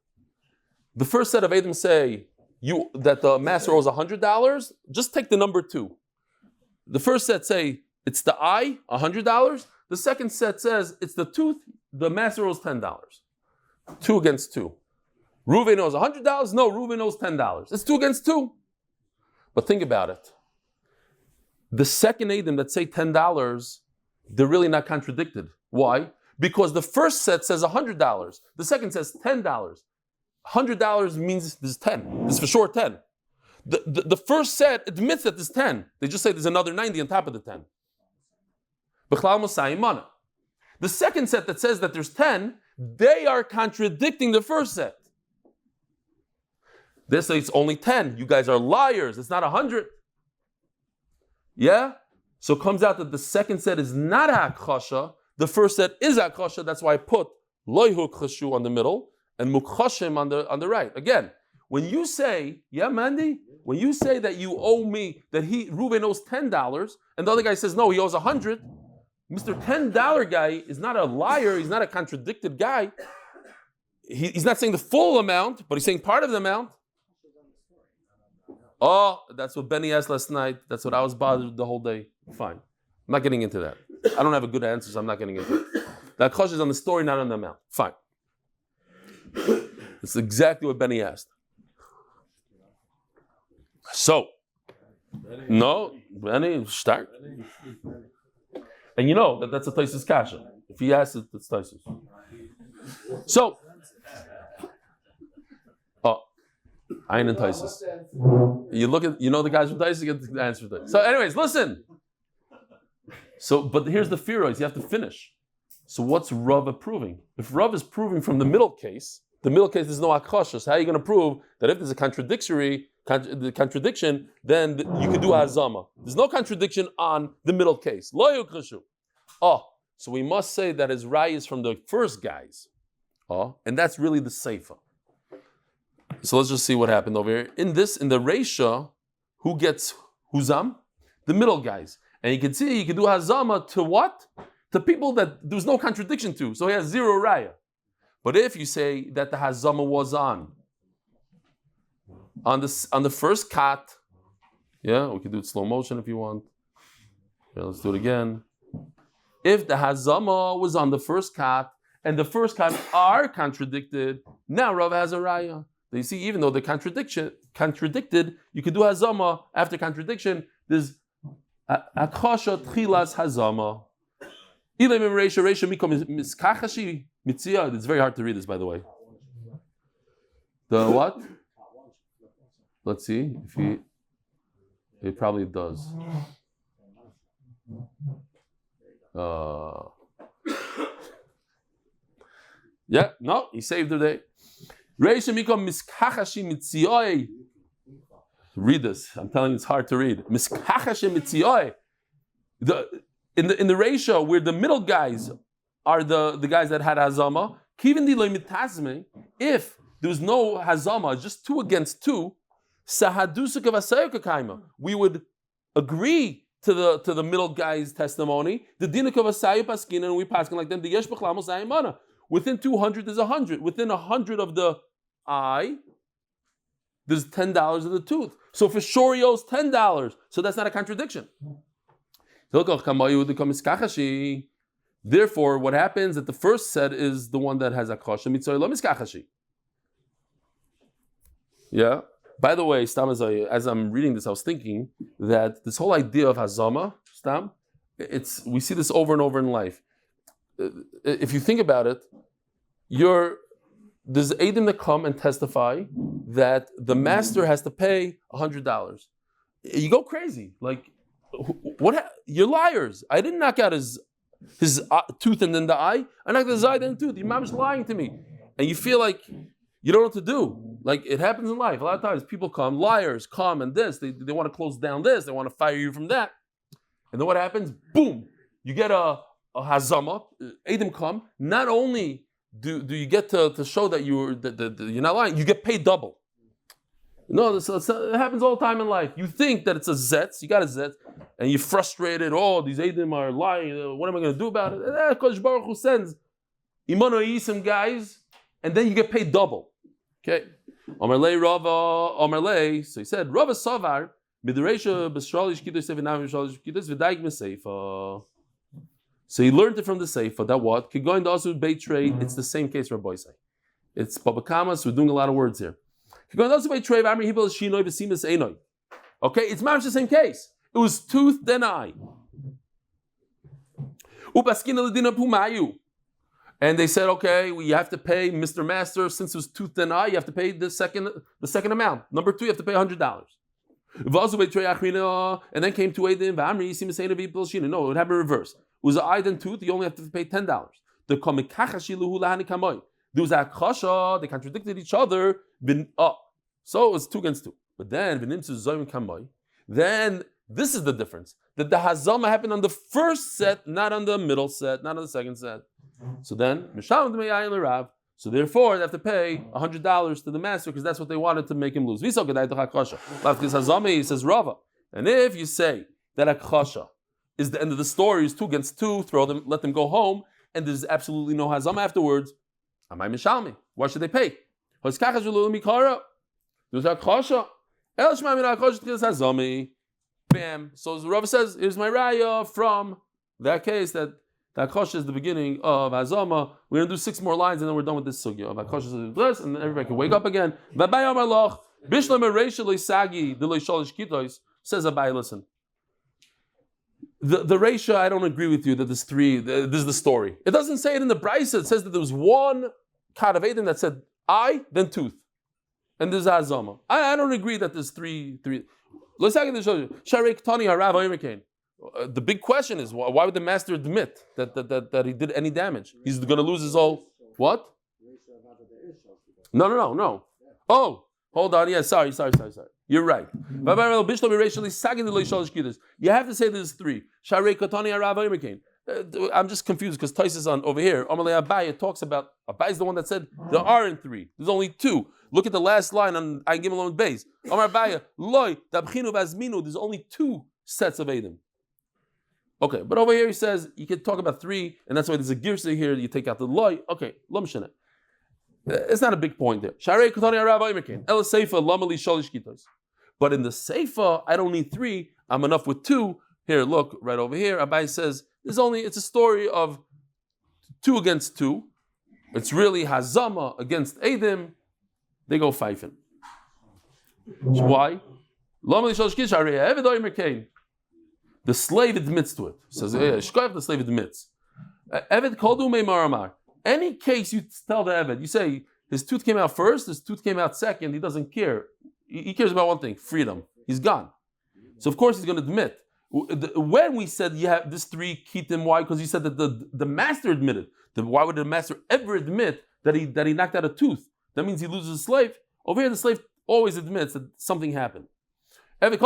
the first set of Edom say that the master owes $100. Just take the number 2. The first set say it's the eye, $100. The second set says it's the tooth. The master owes $10. 2 against 2. Reuven owes $100. No, Reuven owes $10. It's 2 against 2. But think about it. The second Edom that say $10, they're really not contradicted. Why? Because the first set says $100. The second says $10. $100 means there's 10. There's for sure 10. The first set admits that there's 10. They just say there's another 90 on top of the 10. The second set that says that there's 10, they are contradicting the first set. They say it's only 10. You guys are liars. It's not 100. Yeah? So it comes out that the second set is not hakosha. The first set is hakosha. That's why I put loyhu chashu on the middle and mukhashim on the right. Again, when you say, yeah, Mandy, when you say that you owe me, that Reuven owes $10, and the other guy says no, he owes 100. Mr. $10 guy is not a liar. He's not a contradicted guy. He's not saying the full amount, but he's saying part of the amount. Oh, that's what Benny asked last night. That's what I was bothered the whole day. Fine. I'm not getting into that. I don't have a good answer, so I'm not getting into it. That question is on the story, not on the amount. Fine. It's exactly what Benny asked. So, no, Benny, start. And you know that's a Taisus kasha. If he asks it, it's Taisus. So, Ayin and Taisus. You know the guys from Taisus, you get the answer to that. So, anyways, listen. So, but here's the fear is you have to finish. So, what's Rav approving? If Rav is proving from the middle case there's no akosha. So how are you going to prove that if there's a contradiction, then you can do hazama? There's no contradiction on the middle case. Lo yukrashu. Oh, so we must say that his rai is from the first guys. Oh, and that's really the seifa. So let's just see what happened over here. In the Reisha, who gets huzam? The middle guys. And you can see you can do hazama to what? To people that there's no contradiction to. So he has 0 raya. But if you say that the hazama was on the first kat, yeah, we can do it slow motion if you want. Yeah, let's do it again. If the hazama was on the first kat and the first kat are contradicted, now Rav has a raya. You see, even though the contradicted, you could do hazama after contradiction. There's akosha tchilas hazama. It's very hard to read this, by the way. The what? Let's see if it probably does. Yeah, no, he saved the day. Read this. I'm telling you, it's hard to read. In the ratio where the middle guys are the guys that had hazama, if there's no hazama, just 2 against 2, we would agree to the middle guy's testimony. The dinakav and we pass like them. The within 200 is 100. Within 100 of the eye, there's $10 of the tooth. So for sure he owes $10. So that's not a contradiction. Therefore, what happens that the first set is the one that has akosha mitzvah lo miskachashi. Yeah. By the way, Stam, as I'm reading this, I was thinking that this whole idea of hazama, Stam, we see this over and over in life. If you think about it, there's Eidim that come and testify that the master has to pay $100. You go crazy. Like, what? You're liars. I didn't knock out his tooth and then the eye. I knocked his eye then the tooth. Your mom is lying to me. And you feel like you don't know what to do. Like, it happens in life. A lot of times people come, liars come and this. They want to close down this. They want to fire you from that. And then what happens? Boom. You get a hazama. Eidim come. Not only do you get to show that you're not lying, you get paid double. No, it happens all the time in life. You think that it's a zetz, you got a zetz, and you're frustrated. Oh, these Eidim are lying. What am I going to do about it? And Kodesh Baruch Hu sends Imano Yisim guys, and then you get paid double. Okay. Omar Lei Rava, Omar Lei. So he said, Rava Savar, Midrasha B'Shralish Kiddush Sevinam B'Shralish Kiddush V'Daig M'Seifa. So he learned it from the Seifa that what? Kigoin Dasu Beit Trade. It's the same case, Rabbi say. It's Babakamas. We're doing a lot of words here. Okay, it's much the same case. It was tooth, then eye. And they said, okay, we have to pay Mr. Master, since it was tooth, then eye, you have to pay the second amount. Number 2, you have to pay $100. And then came to Eidim, no, it would happen reverse. It was an eye, then tooth, you only have to pay $10. There was a akasha, they contradicted each other. So it was 2 against 2. But then this is the difference. That the hazama happened on the first set, not on the middle set, not on the second set. So then, so therefore they have to pay $100 to the master because that's what they wanted to make him lose. He says Rava. And if you say that akasha is the end of the story, is 2 against 2, throw them, let them go home, and there's absolutely no hazama afterwards, why should they pay? There's a kasha. Bam. So the Rav says, here's my raya from that case that kasha is the beginning of Hazama. We're going to do 6 more lines and then we're done with this sugya of kasha and then everybody can wake up again. Says Abai, listen. The Reisha, I don't agree with you that there's 3. This is the story. It doesn't say it in the Brisa. It says that there was one kat of Eidim that said eye, then tooth. And there's Hazama. I don't agree that there's 3. Let's talk about the the big question is, why would the master admit that he did any damage? He's going to lose his whole... What? No. Oh, hold on. Yeah, sorry. You're right. You have to say there's 3. I'm just confused because Taisus on over here, Amalei Abai, talks about, Abai is the one that said there aren't 3. There's only 2. Look at the last line on I give Amud Beis. Amar Abai, loy dabchinu vazminu. There's only 2 sets of Eidim. Okay, but over here he says you can talk about 3, and that's why there's a girsa here. You take out the loy. Okay, lo mishana. It's not a big point there. Sharei kotani arav oimerkein. El seifa lamali shalish kitos. But in the seifa, I don't need 3. I'm enough with 2. Here, look right over here. Abai says it's a story of 2 against 2. It's really hazama against Eidim. They go pfeifen. Why? The slave admits to it. Says, the slave admits. Any case you tell the Eved, you say his tooth came out first, his tooth came out second, he doesn't care. He cares about one thing, freedom. He's gone. So of course he's going to admit. When we said you have this 3 kitim, why? Because you said that the master admitted. Why would the master ever admit that he knocked out a tooth? That means he loses his slave. Over here, the slave always admits that something happened. Okay, it's a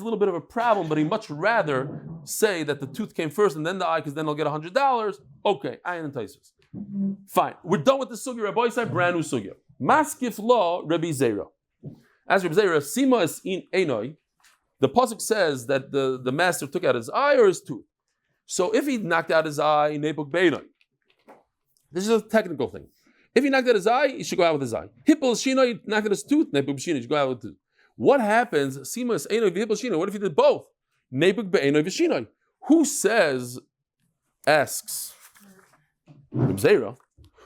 little bit of a problem, but he'd much rather say that the tooth came first and then the eye, because then he'll get $100. Okay, ayin and taisus. Fine. We're done with the sugya. Rabbi said brand new sugya. Maskif law, Rabbi Zera. As Rabbi Zera, Sima is in Enoi. The pasuk says that the master took out his eye or his tooth. So if he knocked out his eye, Nebuk Beinoi. This is a technical thing. If he knocked out his eye, he should go out with his eye. Hippel Shino, knocked out his tooth, Nebuk B'Shino, he should go out with his tooth. What happens? Simas Einoi v'Hippel Shino. What if he did both? Nebuk B'Einoi v'Shino. Who asks Reb Zera,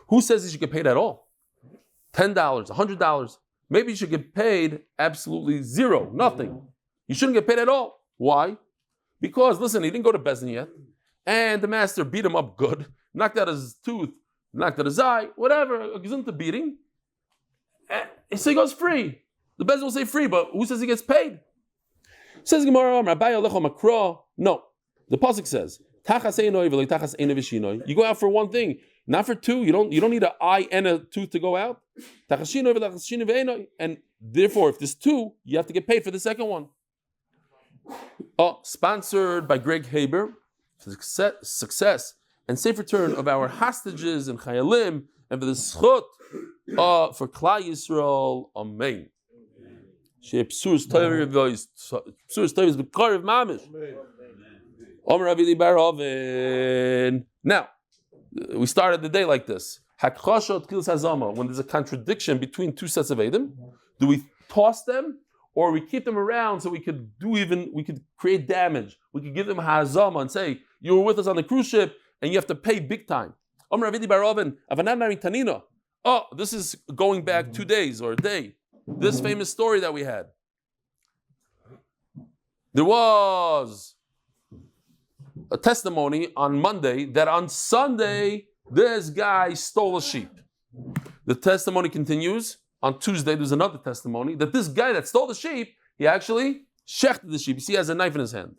who says he should get paid at all? $10, $100. Maybe you should get paid absolutely 0, nothing. You shouldn't get paid at all. Why? Because, listen, he didn't go to Bezdin yet, and the master beat him up good, knocked out his tooth, knocked out his eye, whatever, a gezunta beating. So he goes free. The Bezdin will say free, but who says he gets paid? Says Gemara, no. The pasuk says, you go out for one thing, not for 2. You don't need an eye and a tooth to go out. And therefore, if there's 2, you have to get paid for the second one. Sponsored by Greg Haber, success and safe return of our hostages and chayalim and for the zchut for Klal Yisroel. Amen. Psur's Torah voice, Psur's Torah is bekarov mamish. Rav Eli now, we started the day like this. When there's a contradiction between two sets of Edom, do we toss them or we keep them around so we could create damage? We could give them hazama and say, you were with us on the cruise ship and you have to pay big time. Oh, this is going back 2 days or a day. This famous story that we had. There was a testimony on Monday that on Sunday this guy stole a sheep. The testimony continues. On Tuesday there's another testimony that this guy that stole the sheep, he actually shechted the sheep. You see, he has a knife in his hand.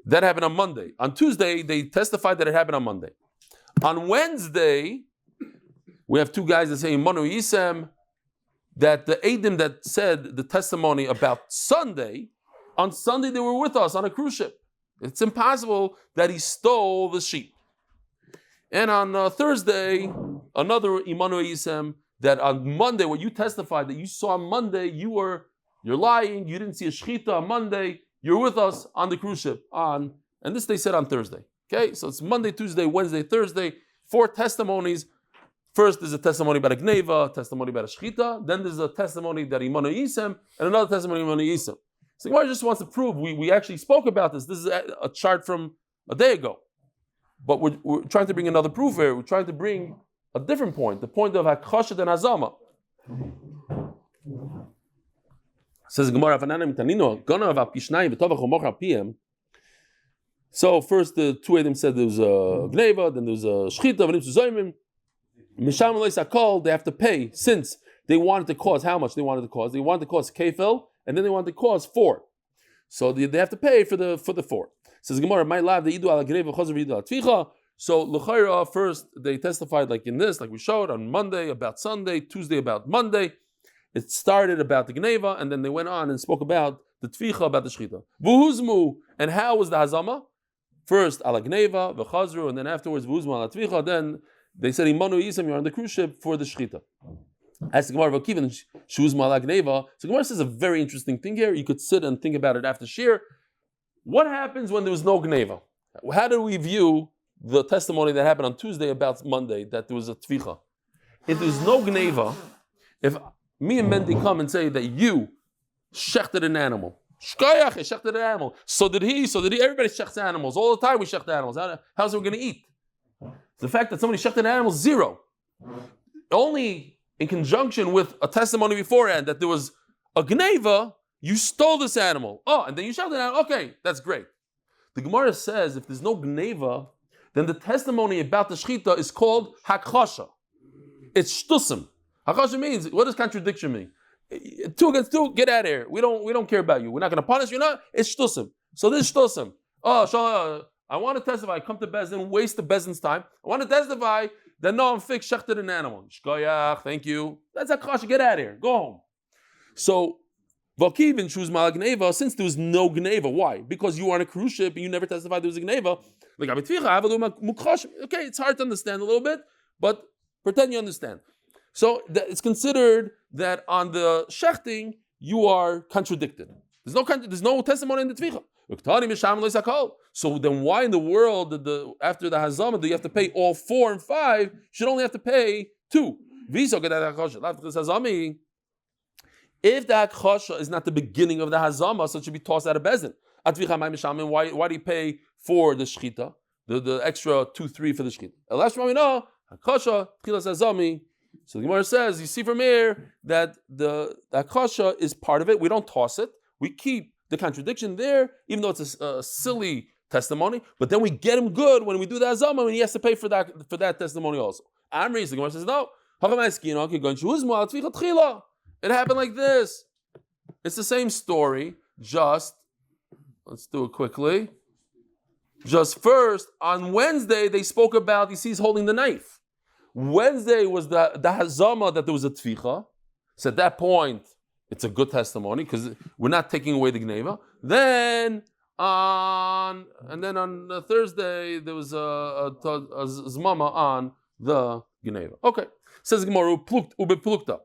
That happened on Monday. On Tuesday they testified that it happened on Monday. On Wednesday we have two guys that say Manu Yisem, that the Edom that said the testimony about Sunday, on Sunday they were with us on a cruise ship. It's impossible that he stole the sheep. And on Thursday, another Imanu Yisem, that on Monday, what you testified that you saw on Monday, you're lying, you didn't see a shechita on Monday, you're with us on the cruise ship and this they said on Thursday. Okay, so it's Monday, Tuesday, Wednesday, Thursday, 4 testimonies. First there's a testimony about a gneva, testimony about a shechita, then there's a testimony that Imanu Yisem, and another testimony Imanu Yisem. So Gemara just wants to prove, we actually spoke about this. This is a chart from a day ago. But we're trying to bring another proof here. We're trying to bring a different point, the point of Hakchashet and Hazama. Says Gemara, so first the two of them said there was a gneva, then there was a shechita, they have to pay, since they wanted to cause, how much they wanted to cause? They wanted to cause kefil, and then they wanted to cause 4. So they have to pay for the 4. Says Gemara, my lab, they idu ala gneva, chazer v'idu ala tficha. So l'chayra, first they testified like in this, like we showed on Monday about Sunday, Tuesday about Monday. It started about the gneva, and then they went on and spoke about the tficha, about the shechita. V'huzmu, and how was the hazama? First ala gneva, v'chazru, and then afterwards v'huzmu ala tficha. Then they said, Imanu Yisem, you're on the cruise ship for the shechita. As the Gemara v'kiven shuzmu ala gneva. So Gemara says a very interesting thing here. You could sit and think about it after shir. What happens when there was no gneva? How do we view the testimony that happened on Tuesday about Monday, that there was a tficha? If there's no gneva, if me and Mendy come and say that you shechted an animal, shkayach, I shechted an animal, so did he, everybody shechts animals. All the time we shecht animals. How's it we're going to eat? The fact that somebody shechted an animal, 0. Only in conjunction with a testimony beforehand that there was a gneva, you stole this animal. Oh, and then you shechted an animal. Okay, that's great. The Gemara says if there's no gneva, then the testimony about the shechita is called hakchasha. It's zchusim. Hakchasha means, what does contradiction mean? 2 against 2, get out of here. We don't care about you. We're not going to punish you. Not. It's zchusim. So this is zchusim. Oh, I want to testify. I come to Bezdin, waste the Bezdin's time. I want to testify that no, I'm fixed, shechted an animal. Shkoyach, thank you. That's hakchasha. Get out of here. Go home. So Vakivin choose malak gneva, since there was no gneva. Why? Because you were on a cruise ship and you never testified there was a gneva. Like okay, it's hard to understand a little bit, but pretend you understand. So it's considered that on the shechting you are contradicted. There's no testimony in the tvicha. So then why in the world after the hazama do you have to pay all 4 and 5? You should only have to pay 2. If the hakchasha is not the beginning of the hazama, so it should be tossed out of bezin. Why do you pay for the shechita, the extra 2-3 for the shechita? So the Gemara says, you see from here that the hakchasha is part of it. We don't toss it. We keep the contradiction there, even though it's a silly testimony. But then we get him good when we do the hazama, and he has to pay for that testimony also. Amri, the Gemara says, no. It happened like this. It's the same story, just, let's do it quickly. Just first, on Wednesday, they spoke about, he's holding the knife. Wednesday was the hazama that there was a tficha. So at that point, it's a good testimony because we're not taking away the gneva. Then on Thursday, there was a zmama on the Geneva. Okay. Says Gemara, ubeplukta.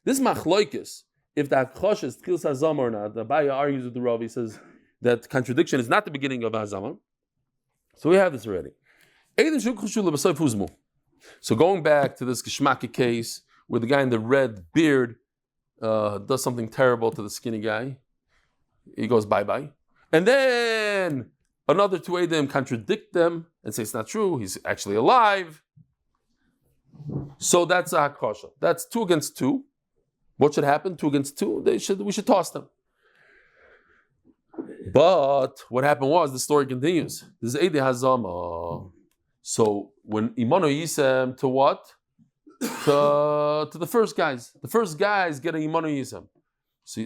This machloikis, if the hakchosh is tchilas hazama or not, the Abaya argues with the Rav. He says that contradiction is not the beginning of hazama. So we have this already. So going back to this Geschmacke case where the guy in the red beard does something terrible to the skinny guy, he goes bye-bye. And then another two Eidim contradict them and say it's not true, he's actually alive. So that's a hakosha. That's 2 against 2. What should happen? 2 against 2. We should toss them. But what happened was, the story continues. This is Eidei Hazama. So when Imano Yisem to what? To the first guys. The first guys get an Imano Yisem.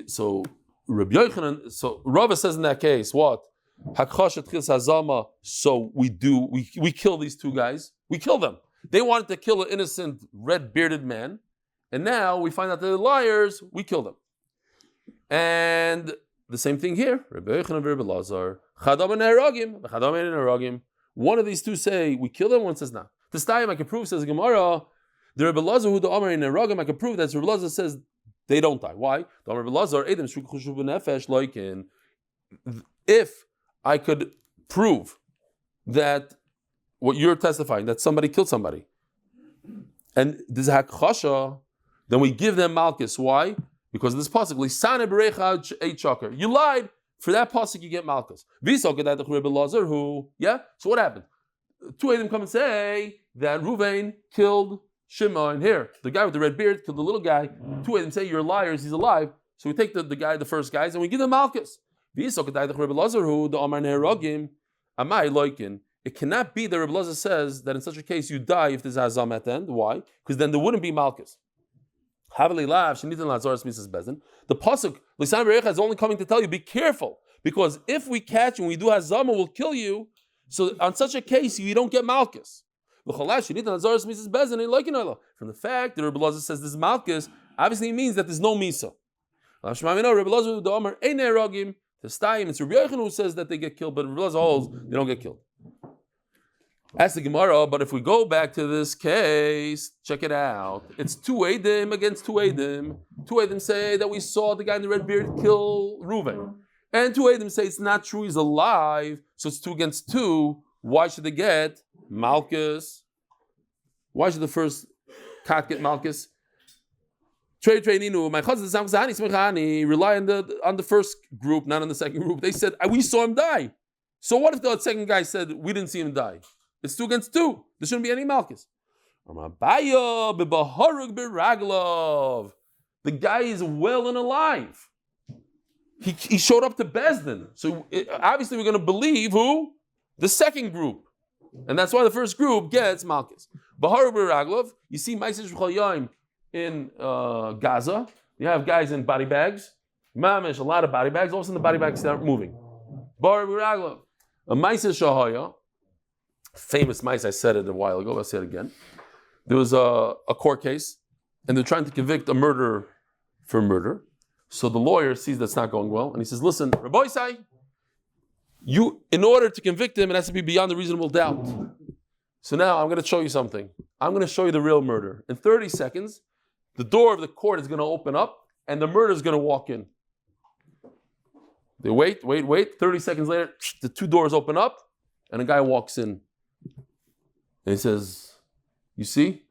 So Rabbi Yochanan, so Rava says in that case, what? Hakchosh Tchilas Hazama. So we kill these 2 guys. We kill them. They wanted to kill an innocent red-bearded man. And now we find out they're liars, we kill them. And the same thing here. One of these 2 say we kill them, one says not. This time I can prove, says Gemara, the Rebbe Lazar who the Amar in Eragim, I can prove that Rebbe Lazar says they don't die. Why? If I could prove that what you're testifying, that somebody killed somebody, and this is hakchasha, then we give them malchus. Why? Because of this pasuk, lisane berecha eichakar. You lied. For that pasuk, you get malchus. Who? Yeah. So what happened? 2 of them come and say that Ruvain killed Shimon. Here, the guy with the red beard killed the little guy. 2 of them say you're liars. He's alive. So we take the first guys, and we give them malchus. It cannot be that Rebbe Lazar says that in such a case you die if there's azam at the end. Why? Because then there wouldn't be malchus. The pasuk Lisan Berecha is only coming to tell you, be careful, because if we catch you and we do hazama, we'll kill you. So on such a case, you don't get malchus. From the fact that Rebbe Lazar says this is malchus, obviously it means that there's no misa. It's Rebbe Yochanan who says that they get killed, but Rebbe Lazar holds they don't get killed. Ask the Gemara, but if we go back to this case, check it out. It's 2 Eidim against 2 Eidim. 2 Eidim say that we saw the guy in the red beard kill Reuven. And 2 Eidim say it's not true, he's alive. So it's 2 against 2. Why should they get malchus? Why should the first cat get malchus? My rely on the first group, not on the second group. They said, we saw him die. So what if the second guy said, we didn't see him die? It's 2 against 2. There shouldn't be any malchus. The guy is well and alive. He showed up to Bezdin. So obviously we're going to believe who? The second group. And that's why the first group gets malchus. You see Chaya in Gaza. You have guys in body bags. Mamish, a lot of body bags. All of a sudden the body bags start moving. A Maises Shahaya, famous mice, I said it a while ago, I'll say it again. There was a court case, and they're trying to convict a murderer for murder. So the lawyer sees that's not going well, and he says, listen, Rabbi Isai, in order to convict him, it has to be beyond a reasonable doubt. So now I'm going to show you something. I'm going to show you the real murder. In 30 seconds, the door of the court is going to open up, and the murderer is going to walk in. They wait. 30 seconds later, the 2 doors open up, and a guy walks in. And he says, you see,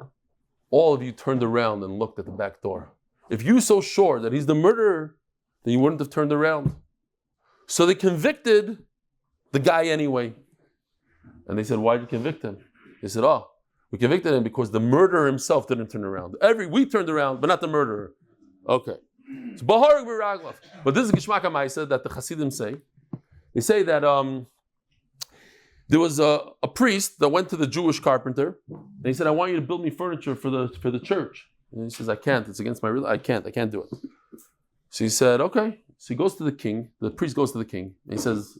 all of you turned around and looked at the back door. If you're so sure that he's the murderer, then you wouldn't have turned around. So they convicted the guy anyway. And they said, why did you convict him? They said, we convicted him because the murderer himself didn't turn around. We turned around, but not the murderer. Okay. So, but this is Gishmaka Maisa that the Hasidim say. They say that there was a priest that went to the Jewish carpenter, and he said, I want you to build me furniture for the church. And he says, I can't. It's against my religion. I can't do it. So he said, okay. So he goes to the king. The priest goes to the king, and he says,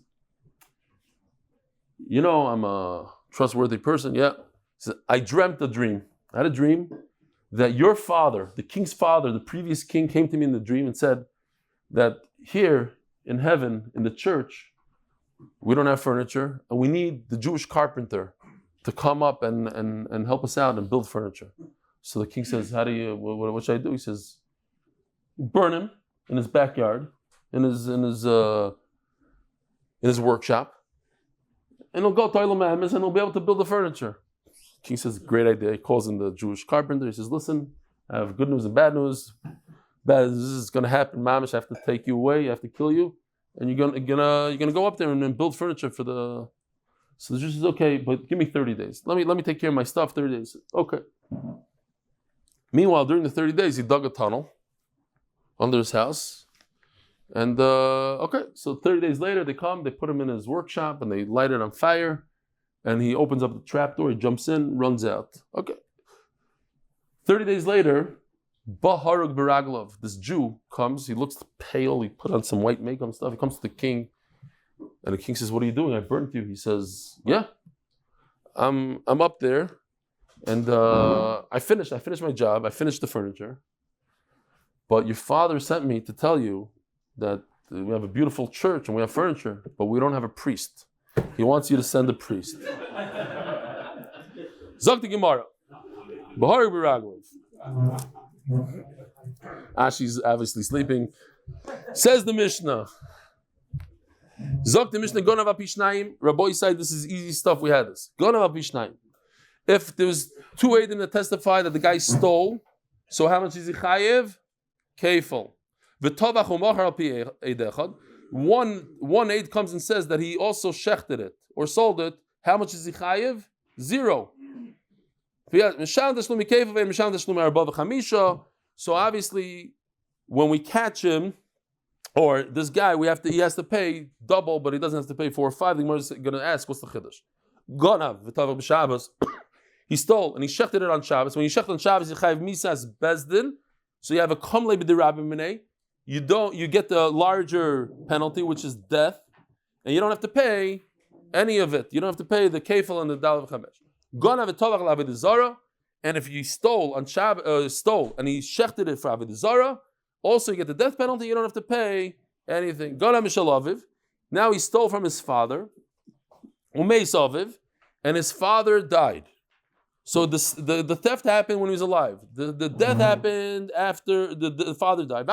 I'm a trustworthy person. Yeah. He said, I dreamt a dream. I had a dream that your father, the king's father, the previous king, came to me in the dream and said that here in heaven, in the church, we don't have furniture, and we need the Jewish carpenter to come up and help us out and build furniture. So the king says, "How do you? What should I do?" He says, "Burn him in his backyard, in his workshop, and he'll go to Olam Hamis and he'll be able to build the furniture." King says, "Great idea." He calls in the Jewish carpenter. He says, "Listen, I have good news and bad news. Bad, this is going to happen. Mamish, I have to take you away. I have to kill you, and you're gonna go up there and build furniture for the." So the Jew says, "Okay, but give me 30 days. Let me take care of my stuff. 30 days. Okay." Meanwhile, during the 30 days, he dug a tunnel under his house. And so 30 days later, they come, they put him in his workshop, and they light it on fire. And he opens up the trapdoor, he jumps in, runs out. Okay. 30 days later, Baharug Baraglov, this Jew, comes, he looks pale, he put on some white makeup and stuff. He comes to the king, and the king says, "What are you doing? I burnt you." He says, "Yeah, I'm up there. And I finished my job. I finished the furniture. But your father sent me to tell you that we have a beautiful church and we have furniture, but we don't have a priest. He wants you to send a priest." Zok the Gemara. Bahari Biraglov. She's obviously sleeping. Says the Mishnah. Zok the Mishnah, Gonav Apishnayim. Rabbi said this is easy stuff. We had this. Gonav Apishnayim. If there was two Eidim that testify that the guy stole, so how much is he chayev? Kefil. V'tovach u'machar al pi eidechad. One Eid comes and says that he also shechted it or sold it. How much is he chayev? 0. So obviously, when we catch him, or this guy, he has to pay double, but he doesn't have to pay 4 or 5. The Gemara is going to ask, what's the chiddush? Gonav v'tavach b'Shabbos. He stole and he shechted it on Shabbos. When you shecht on Shabbos, you chayev misas bezdin. So you have a kamle b'dirabim minei. You get the larger penalty, which is death, and you don't have to pay any of it. You don't have to pay the kefil and the dal v'chamesh. Gonav v'tovach l'avodah zara. And if you stole on Shabbos, and he shechted it for avodah zara, also you get the death penalty. You don't have to pay anything. Gonav mishal aviv. Now he stole from his father, umeis aviv, and his father died. So the theft happened when he was alive. The death happened after the father died.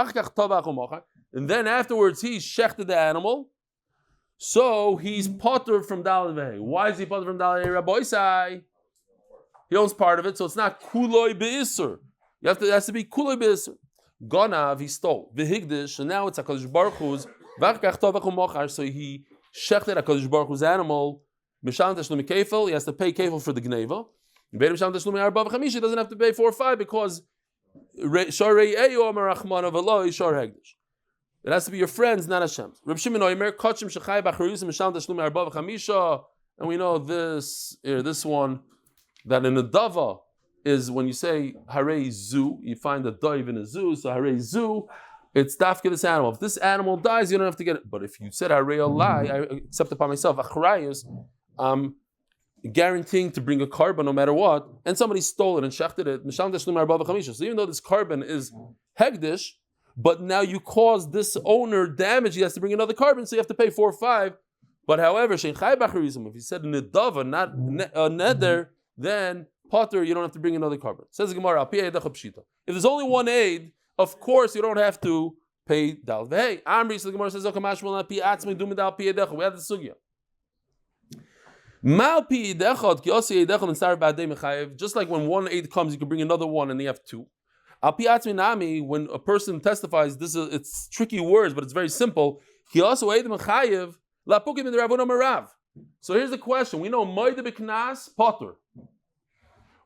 And then afterwards he shechted the animal. So he's potter from Daled Vehei. Why is he potter from Daled Vehei? Rabbi Isai. He owns part of it, so it's not kuloi be'isur. It has to be kuloi be'isur. Gonav, he stole. V'higdish, and now it's HaKadosh Baruch Hu's. So he shechted HaKadosh Baruch Hu's animal. Mishan Tashlumi Kefil, he has to pay Kefil for the Gneva. He doesn't have to pay 4 or 5 because it has to be your friends, not Hashem's. And we know this one, that in the Dava is when you say Harei Zu, you find a dive in a zoo, so Harei Zu, it's dafka this animal. If this animal dies, you don't have to get it. But if you said Harei Eli, I accept upon myself, Achrayus, guaranteeing to bring a carbon no matter what, and somebody stole it and shechted it. So even though this carbon is hegdish, but now you caused this owner damage, he has to bring another carbon, so you have to pay 4 or 5. But however, if you said nedava, not neder, then potter, you don't have to bring another carbon. Says the Gemara, if there's only one aid, of course you don't have to pay dal vehei. Amri, so the Gemara says, we had the sugya. Just like when one aid comes, you can bring another one, and they have 2. When a person testifies, it's tricky words, but it's very simple. So here's the question: we know moide b'knas potter,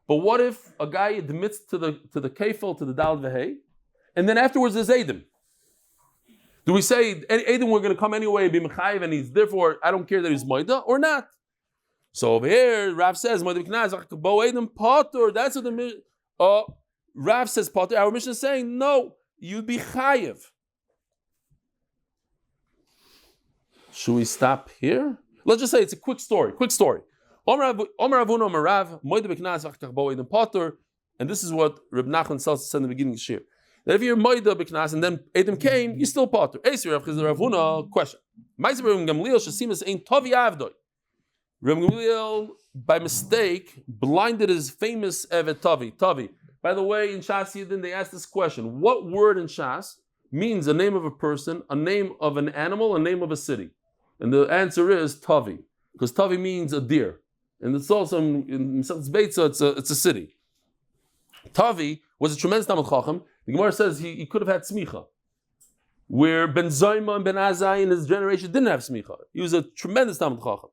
but what if a guy admits to the kefil, to the dal vehei, and then afterwards there's edim? Do we say edim we're going to come anyway, be mechayev, and he's therefore I don't care that he's moide or not? So over here, Rav says, That's what the Rav says, Potter. Our mission is saying, no, you'd be chayev. Should we stop here? Let's just say it's a quick story. And this is what Reb Nachman says in the beginning of the shir. That if you're moida b'knas and then Edom came, you still Potter. Question. Rav Gamliel, by mistake, blinded his famous Evet Tavi. By the way, in Shas Yidin, they asked this question: what word in Shas means a name of a person, a name of an animal, a name of a city? And the answer is Tavi, because Tavi means a deer, and it's also in Mesechus Beitza, it's a city. Tavi was a tremendous Talmid Chacham. The Gemara says he could have had smicha, where Ben Zayma and Ben Azai in his generation didn't have smicha. He was a tremendous Talmid Chacham.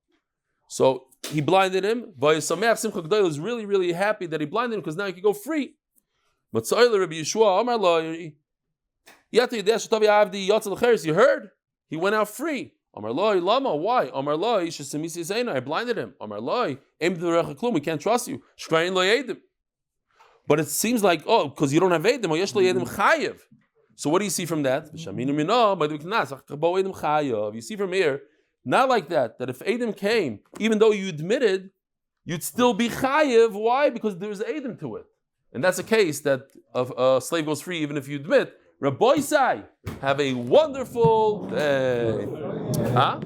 So he blinded him. Vayisameach Simcha G'dayla was really, really happy that he blinded him because now he could go free. But Rabbi Yeshua Amar Lo, you heard? He went out free. Amar Lo, Lama, why? Amar Lo, I blinded him. Amar Lo, we can't trust you. Shprintzy and Avrumie. But it seems like, because you don't have Edim, or Yesh Lo Edim Chayev. So what do you see from that? You see from here, not like that if Edim came, even though you admitted, you'd still be Chayev. Why? Because there's Edim to it. And that's a case that a slave goes free even if you admit. Rabbi Sai, have a wonderful day. Huh?